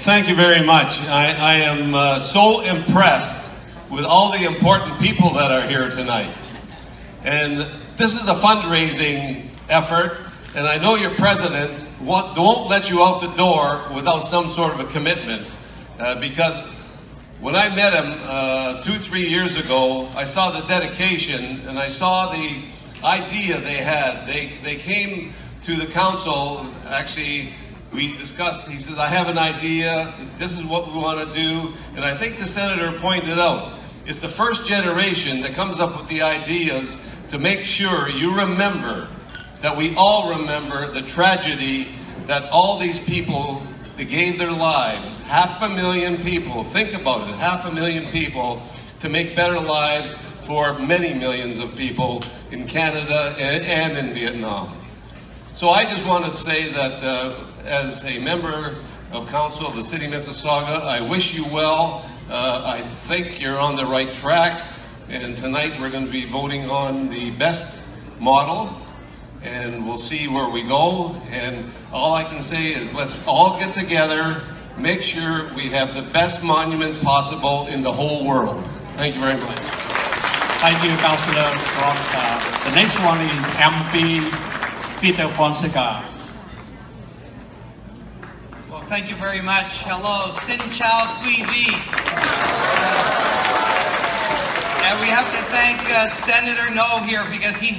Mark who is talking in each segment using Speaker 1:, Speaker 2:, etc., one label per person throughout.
Speaker 1: Thank you very much. I am so impressed with all the important people that are here tonight. And this is a fundraising effort, and I know your president won't let you out the door without some sort of a commitment. Because when I met him 2-3 years ago, I saw the dedication and I saw the idea they had. They came to the council, actually we discussed, he says, I have an idea, this is what we want to do, and I think the senator pointed out, it's the first generation that comes up with the ideas to make sure you remember, that we all remember the tragedy that all these people that gave their lives, 500,000 people, think about it, 500,000 people to make better lives for many millions of people in Canada and in Vietnam. So I just wanted to say that as a member of council of the City of Mississauga, I wish you well. I think you're on the right track, and tonight we're going to be voting on the best model, and we'll see where we go. And all I can say is let's all get together, make sure we have the best monument possible in the whole world. Thank you very much.
Speaker 2: Thank you, Councillor Fonseca. The next one is MP Fonseca.
Speaker 3: Well, thank you very much. Hello, Sin Chow Kui Vi. And we have to thank Senator No here because he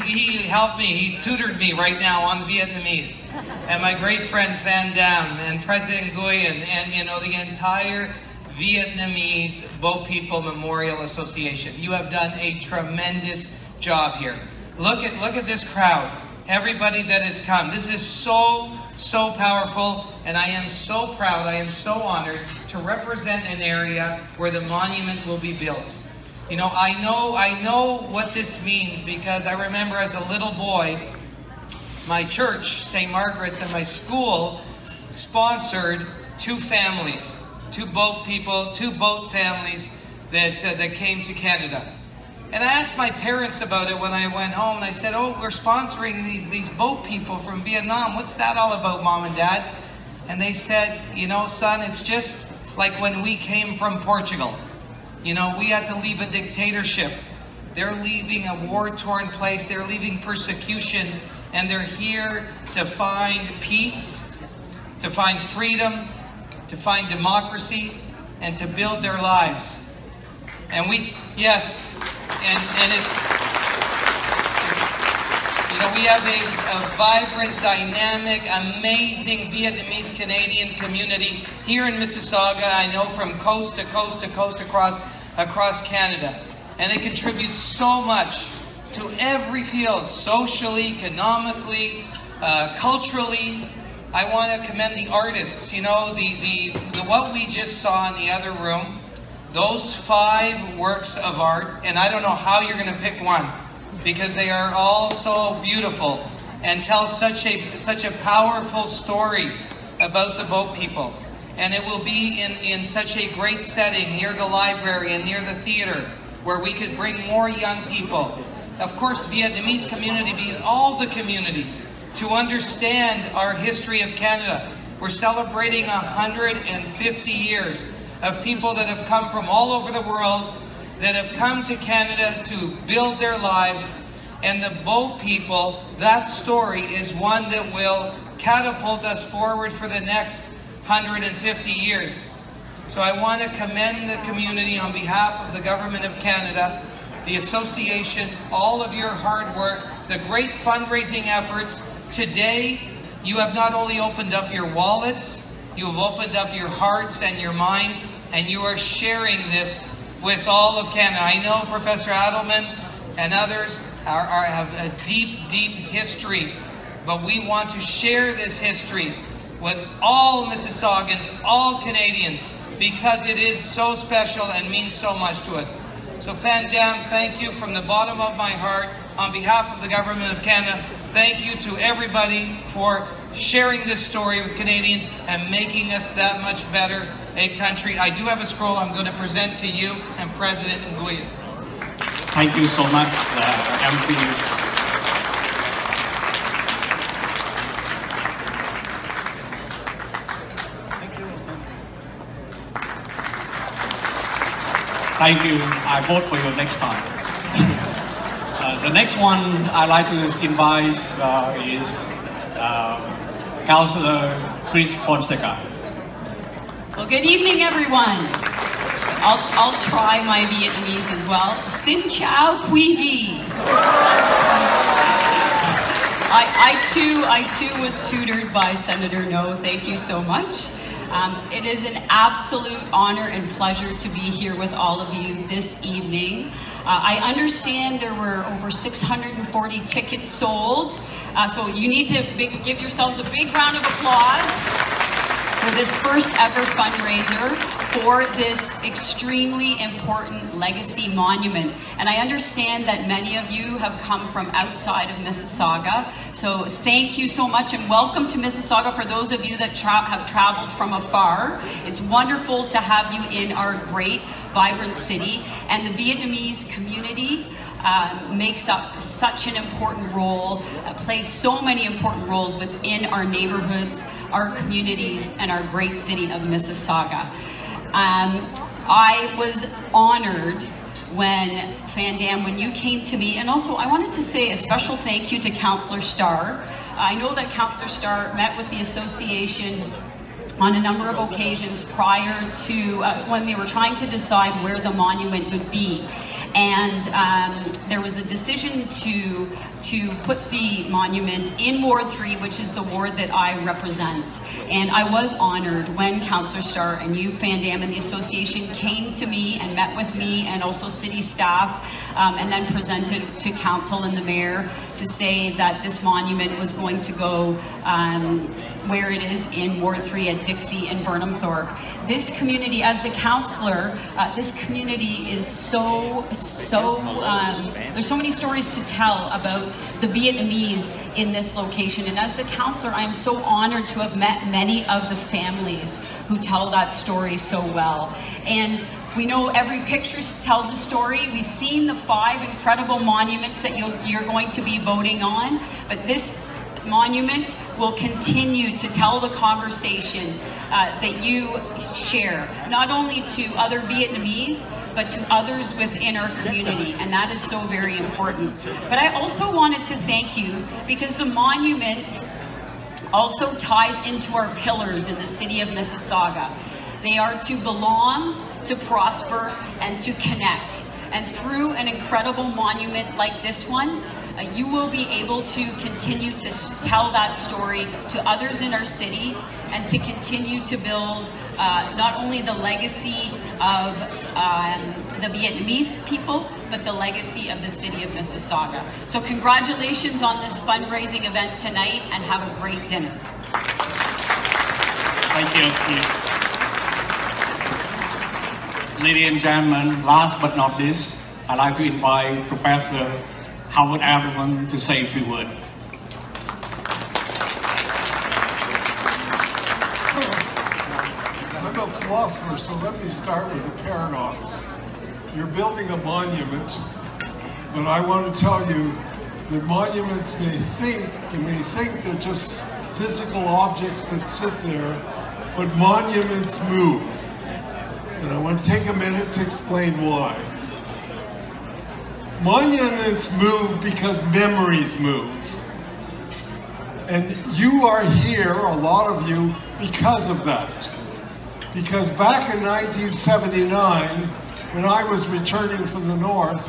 Speaker 3: helped me, he tutored me right now on Vietnamese. And my great friend Van Dam and President Nguyen and you know the entire Vietnamese Boat People Memorial Association. You have done a tremendous job here. Look at this crowd. Everybody that has come. This is so powerful, and I am so proud, I am so honored to represent an area where the monument will be built. You know, I know what this means because I remember as a little boy, my church, St. Margaret's, and my school sponsored two families, two boat families that came to Canada. And I asked my parents about it when I went home, and I said, oh, we're sponsoring these boat people from Vietnam. What's that all about, Mom and Dad? And they said, you know, son, it's just like when we came from Portugal. You know, we had to leave a dictatorship. They're leaving a war-torn place. They're leaving persecution, and they're here to find peace, to find freedom, to find democracy, and to build their lives. And yes. And it's, you know, we have a vibrant, dynamic, amazing Vietnamese Canadian community here in Mississauga. I know from coast to coast to coast across Canada. And they contribute so much to every field, socially, economically, culturally. I want to commend the artists. You know, what we just saw in the other room. Those 5 works of art, and I don't know how you're going to pick one, because they are all so beautiful and tell such a powerful story about the boat people. And it will be in such a great setting near the library and near the theater, where we could bring more young people. Of course, Vietnamese community, being all the communities, to understand our history of Canada. We're celebrating 150 years of people that have come from all over the world, that have come to Canada to build their lives. And the boat people, that story is one that will catapult us forward for the next 150 years. So I want to commend the community on behalf of the Government of Canada, the association, all of your hard work, the great fundraising efforts. Today, you have not only opened up your wallets, you have opened up your hearts and your minds, and you are sharing this with all of Canada. I know Professor Adelman and others have a deep history, but we want to share this history with all Mississaugans, all Canadians, because it is so special and means so much to us. So Van Dam, thank you from the bottom of my heart. On behalf of the Government of Canada, thank you to everybody for sharing this story with Canadians and making us that much better a country. I do have a scroll I'm going to present to you and President Nguyen.
Speaker 2: Thank you so much, MP. Thank you. I vote for you next time. The next one I'd like to invite is Councillor Fonseca.
Speaker 4: Well, good evening, everyone. I'll try my Vietnamese as well. Xin chào quý vị. I too was tutored by Senator No. Thank you so much. It is an absolute honor and pleasure to be here with all of you this evening. I understand there were over 640 tickets sold, so you need to give yourselves a big round of applause for this first ever fundraiser for this extremely important legacy monument. And I understand that many of you have come from outside of Mississauga, so thank you so much and welcome to Mississauga for those of you that have traveled from afar. It's wonderful to have you in our great, vibrant city, and the Vietnamese community makes up such an important role, plays so many important roles within our neighborhoods, our communities, and our great city of Mississauga. I was honored when when you came to me, and also I wanted to say a special thank you to Councillor Starr. I know that Councillor Starr met with the association on a number of occasions prior to when they were trying to decide where the monument would be. And there was a decision to put the monument in Ward 3, which is the ward that I represent. And I was honored when Councillor Starr and you, Dam, and the association came to me and met with me and also city staff, and then presented to council and the mayor to say that this monument was going to go where it is in Ward 3 at Dixie and Burnhamthorpe. This community, as the councillor, this community is there's so many stories to tell about the Vietnamese in this location. And as the councillor, I am so honored to have met many of the families who tell that story so well. And we know every picture tells a story. We've seen the 5 incredible monuments that you're going to be voting on, but this monument will continue to tell the conversation that you share, not only to other Vietnamese, but to others within our community, and that is so very important. But I also wanted to thank you because the monument also ties into our pillars in the city of Mississauga. They are to belong, to prosper, and to connect. And through an incredible monument like this one, you will be able to continue to tell that story to others in our city and to continue to build not only the legacy of the Vietnamese people, but the legacy of the city of Mississauga. So congratulations on this fundraising event tonight, and have a great dinner.
Speaker 2: Thank you. Ladies and gentlemen, last but not least, I'd like to invite Professor Howard Alderman to say a few words.
Speaker 5: I'm a philosopher, so let me start with a paradox. You're building a monument, but I want to tell you that monuments you may think they're just physical objects that sit there, but monuments move. And I want to take a minute to explain why. Monuments move because memories move. And you are here, a lot of you, because of that. Because back in 1979, when I was returning from the North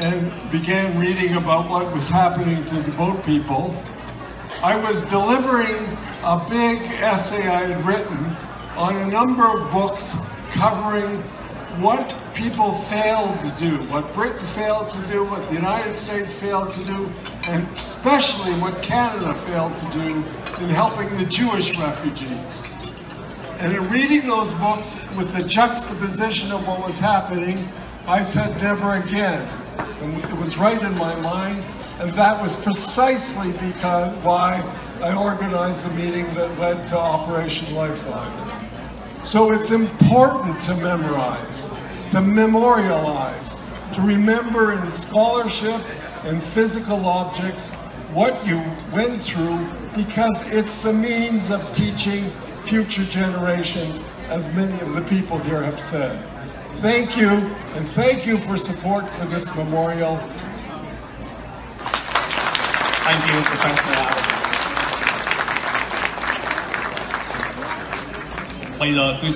Speaker 5: and began reading about what was happening to the boat people, I was delivering a big essay I had written on a number of books covering what people failed to do, what Britain failed to do, what the United States failed to do, and especially what Canada failed to do in helping the Jewish refugees. And in reading those books with the juxtaposition of what was happening, I said never again. And it was right in my mind, and that was precisely why I organized the meeting that led to Operation Lifeline. So it's important to memorize, to memorialize, to remember in scholarship and physical objects what you went through, because it's the means of teaching future generations, as many of the people here have said. thank you, and thank you for support for this memorial.
Speaker 2: Thank you, Professor. Bây giờ tôi